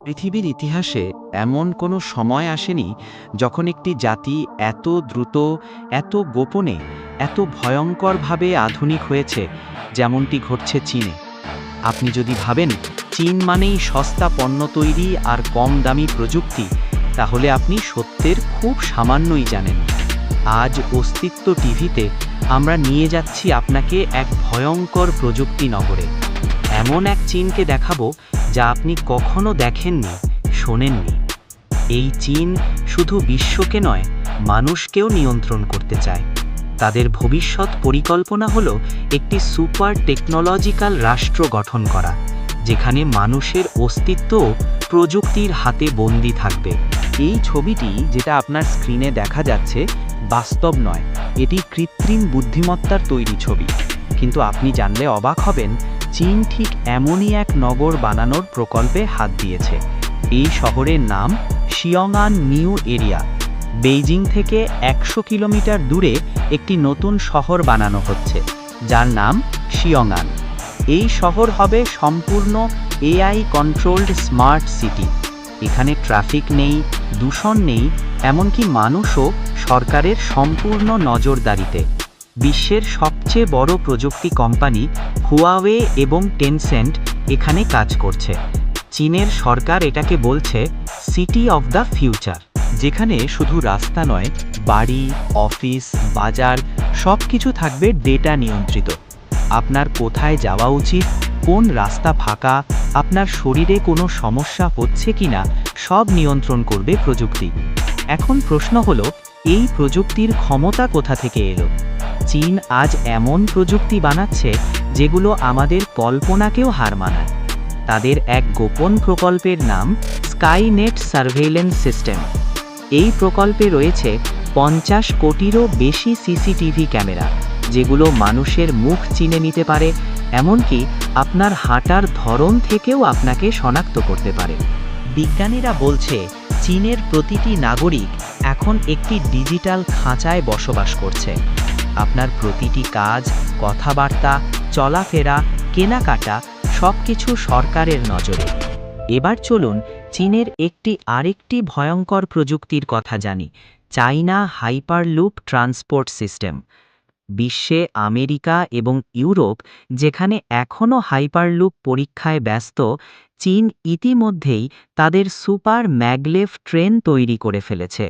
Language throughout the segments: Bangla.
পৃথিবীর ইতিহাসে এমন কোনো সময় আসেনি যখন একটি জাতি এত দ্রুত, এত গোপনে, এত ভয়ঙ্করভাবে আধুনিক হয়েছে যেমনটি ঘটছে চীনে। আপনি যদি ভাবেন চীন মানেই সস্তা পণ্য তৈরি আর কম দামি প্রযুক্তি, তাহলে আপনি সত্যের খুব সামান্যই জানেন। আজ অস্তিত্ব টিভিতে আমরা নিয়ে যাচ্ছি আপনাকে এক ভয়ঙ্কর প্রযুক্তি নগরে। এমন এক চীনকে দেখাবো যা আপনি কখনো দেখেননি, শোনেননি। এই চীন শুধু বিশ্বকে নয়, মানুষকেও নিয়ন্ত্রণ করতে চায়। তাদের ভবিষ্যৎ পরিকল্পনা হলো একটি সুপার টেকনোলজিক্যাল রাষ্ট্র গঠন করা, যেখানে মানুষের অস্তিত্বও প্রযুক্তির হাতে বন্দী থাকবে। এই ছবিটি যেটা আপনার স্ক্রিনে দেখা যাচ্ছে বাস্তব নয়, এটি কৃত্রিম বুদ্ধিমত্তার তৈরি ছবি। কিন্তু আপনি জানলে অবাক হবেন, চীন ঠিক এমনই এক নগর বানানোর প্রকল্পে হাত দিয়েছে। এই শহরের নাম শিয়ংআন নিউ এরিয়া। বেইজিং থেকে 100 কিলোমিটার দূরে একটি নতুন শহর বানানো হচ্ছে, যার নাম শিয়ংআন। এই শহর হবে সম্পূর্ণ এআই কন্ট্রোলড স্মার্ট সিটি। এখানে ট্রাফিক নেই, দূষণ নেই, এমনকি মানুষও সরকারের সম্পূর্ণ নজরদারিতে। বিশ্বের সবচেয়ে বড় প্রযুক্তি কোম্পানি হুয়াওয়ে এবং টেনসেন্ট এখানে কাজ করছে। চীনের সরকার এটাকে বলছে সিটি অফ দ্য ফিউচার, যেখানে শুধু রাস্তা নয়, বাড়ি, অফিস, বাজার সব কিছু থাকবে ডেটা নিয়ন্ত্রিত। আপনার কোথায় যাওয়া উচিত, কোন রাস্তা ফাঁকা, আপনার শরীরে কোনো সমস্যা হচ্ছে কিনা, সব নিয়ন্ত্রণ করবে প্রযুক্তি। এখন প্রশ্ন হলো, এই প্রযুক্তির ক্ষমতা কোথা থেকে এলো? চীন আজ এমন প্রযুক্তি বানাচ্ছে যেগুলো আমাদের কল্পনাকেও হার মানায়। তাদের এক গোপন প্রকল্পের নাম স্কাইনেট সার্ভেইলেন্স সিস্টেম। এই প্রকল্পে রয়েছে 50 কোটিরও বেশি সিসিটিভি ক্যামেরা, যেগুলো মানুষের মুখ চিনে নিতে পারে, এমনকি আপনার হাঁটার ধরন থেকেও আপনাকে শনাক্ত করতে পারে। বিজ্ঞানীরা বলছে চীনের প্রতিটি নাগরিক এখন একটি ডিজিটাল খাঁচায় বসবাস করছে। আপনার প্রতিটি কাজ, কথাবার্তা, চলাফেরা, কেনাকাটা সবকিছু সরকারের নজরে। এবার চলুন চীনের আরেকটি ভয়ঙ্কর প্রযুক্তির কথা জানি, চাইনা হাইপারলুপ ট্রান্সপোর্ট সিস্টেম। বিশ্বে আমেরিকা এবং ইউরোপ যেখানে এখনও হাইপারলুপ পরীক্ষায় ব্যস্ত, চীন ইতিমধ্যেই তাদের সুপার ম্যাগলেভ ট্রেন তৈরি করে ফেলেছে।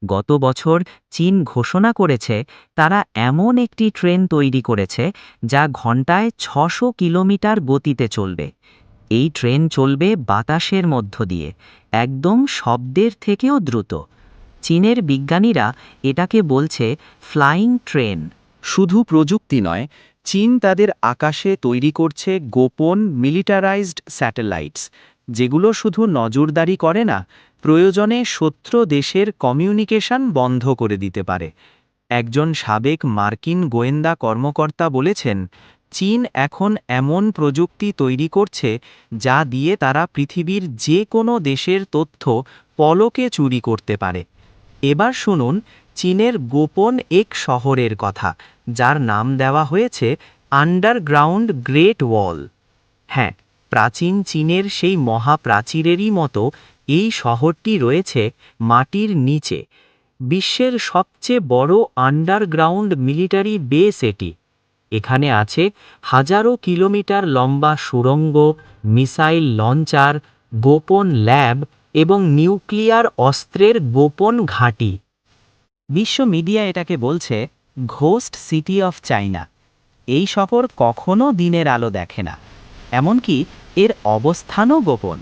গত বছর চীন ঘোষণা করেছে তারা এমন একটি ট্রেন তৈরি করেছে যা ঘন্টায় 600 কিলোমিটার গতিতে চলবে। এই ট্রেন চলবে বাতাসের মধ্য দিয়ে, একদম শব্দের থেকেও দ্রুত। চীনের বিজ্ঞানীরা এটাকে বলছে ফ্লাইং ট্রেন। শুধু প্রযুক্তি নয়, চীন তাদের আকাশে তৈরি করছে গোপন মিলিটারাইজড স্যাটেলাইটস, যেগুলো শুধু নজরদারি করে না, প্রয়োজনে শত্রু দেশের কমিউনিকেশন বন্ধ করে দিতে পারে। একজন সাবেক মার্কিন গোয়েন্দা কর্মকর্তা বলেছেন, চীন এখন এমন প্রযুক্তি তৈরি করছে যা দিয়ে তারা পৃথিবীর যে কোনো দেশের তথ্য পলকে চুরি করতে পারে। এবার শুনুন চীনের গোপন এক শহরের কথা, যার নাম দেওয়া হয়েছে আন্ডারগ্রাউন্ড গ্রেট ওয়াল। হ্যাঁ, প্রাচীন চীনের সেই মহাপ্রাচীরেরই মতো এই শহরটি রয়েছে মাটির নিচে। বিশ্বের সবচেয়ে বড় আন্ডারগ্রাউন্ড মিলিটারি বেস এটি। এখানে আছে হাজারো কিলোমিটার লম্বা সুড়ঙ্গ, মিসাইল লঞ্চার, গোপন ল্যাব এবং নিউক্লিয়ার অস্ত্রের গোপন ঘাঁটি। বিশ্ব মিডিয়া এটাকে বলছে ঘোস্ট সিটি অফ চায়না। এই শহর কখনো দিনের আলো দেখে না, এমনকি এর অবস্থানও গোপন।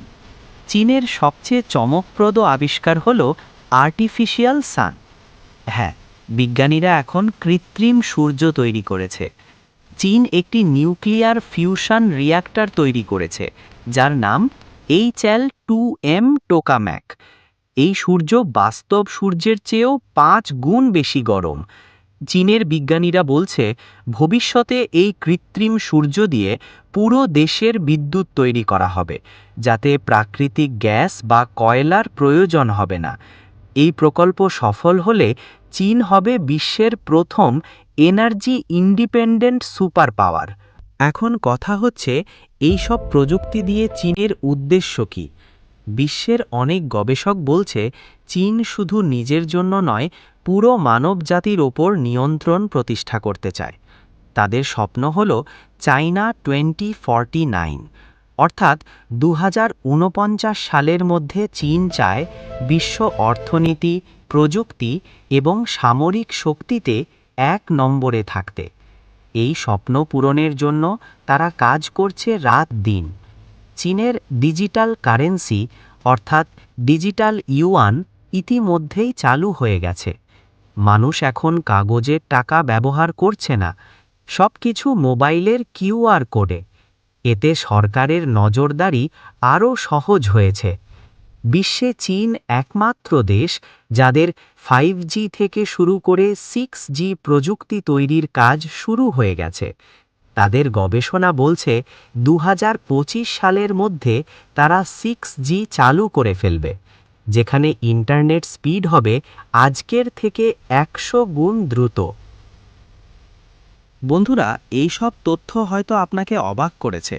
চীনের সবচেয়ে চমকপ্রদ আবিষ্কার হল আর্টিফিশিয়াল সান। হ্যাঁ, বিজ্ঞানীরা এখন কৃত্রিম সূর্য তৈরি করেছে। চীন একটি নিউক্লিয়ার ফিউশন রিঅ্যাক্টর তৈরি করেছে, যার নাম HL-2M টোকাম্যাক। এই সূর্য বাস্তব সূর্যের চেয়েও 5 গুণ বেশি গরম। চীনের বিজ্ঞানীরা বলছে ভবিষ্যতে এই কৃত্রিম সূর্য দিয়ে পুরো দেশের বিদ্যুৎ তৈরি করা হবে, যাতে প্রাকৃতিক গ্যাস বা কয়লার প্রয়োজন হবে না। এই প্রকল্প সফল হলে চীন হবে বিশ্বের প্রথম এনার্জি ইন্ডিপেন্ডেন্ট সুপার পাওয়ার। এখন কথা হচ্ছে, এই সব প্রযুক্তি দিয়ে চীনের উদ্দেশ্য কী? বিশ্বের অনেক গবেষক বলছে চীন শুধু নিজের জন্য নয়, পুরো মানবজাতির ওপর নিয়ন্ত্রণ প্রতিষ্ঠা করতে চায়। তাদের স্বপ্ন হল চায়না 2049, অর্থাৎ 2049 সালের মধ্যে চীন চায় বিশ্ব অর্থনীতি, প্রযুক্তি এবং সামরিক শক্তিতে 1 নম্বরে থাকতে। এই স্বপ্ন পূরণের জন্য তারা কাজ করছে রাত দিন। চীনের ডিজিটাল কারেন্সি অর্থাৎ ডিজিটাল ইউয়ান ইতিমধ্যেই চালু হয়ে গেছে। মানুষ এখন কাগজের টাকা ব্যবহার করছে না, সবকিছু মোবাইলের কিউআর কোডে। এতে সরকারের নজরদারি আরও সহজ হয়েছে। বিশ্বে চীন একমাত্র দেশ যাদের 5G থেকে শুরু করে 6G প্রযুক্তি তৈরির কাজ শুরু হয়ে গেছে। তাদের গবেষণা বলছে 2025 সালের মধ্যে তারা 6G চালু করে ফেলবে, যেখানে ইন্টারনেট স্পিড হবে আজকের থেকে 100 গুণ দ্রুত। বন্ধুরা, এই সব তথ্য হয়তো আপনাকে অবাক করেছে,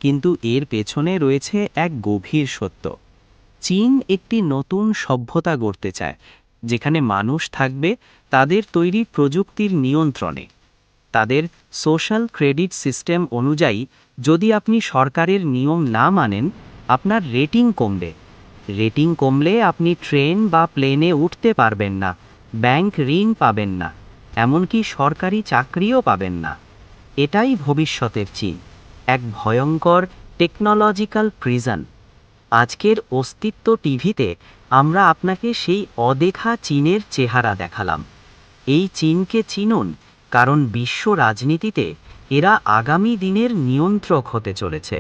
কিন্তু এর পেছনে রয়েছে এক গভীর সত্য। চীন একটি নতুন সভ্যতা গড়তে চায়, যেখানে মানুষ থাকবে তাদের তৈরি প্রযুক্তির নিয়ন্ত্রণে। তাদের সোশ্যাল ক্রেডিট সিস্টেম অনুযায়ী যদি আপনি সরকারের নিয়ম না মানেন, আপনার রেটিং কমবে। রেটিং কমলে আপনি ট্রেন বা প্লেনে উঠতে পারবেন না, ব্যাংক ঋণ পাবেন না, এমনকি সরকারি চাকরিও পাবেন না। এটাই ভবিষ্যতের চীন, এক ভয়ঙ্কর টেকনোলজিক্যাল প্রিজন। আজকের অস্তিত্ব টিভিতে আমরা আপনাকে সেই অদেখা চীনের চেহারা দেখালাম। এই চীনকে চিনুন, কারণ বিশ্ব রাজনীতিতে এরা আগামী দিনের নিয়ন্ত্রক হতে চলেছে।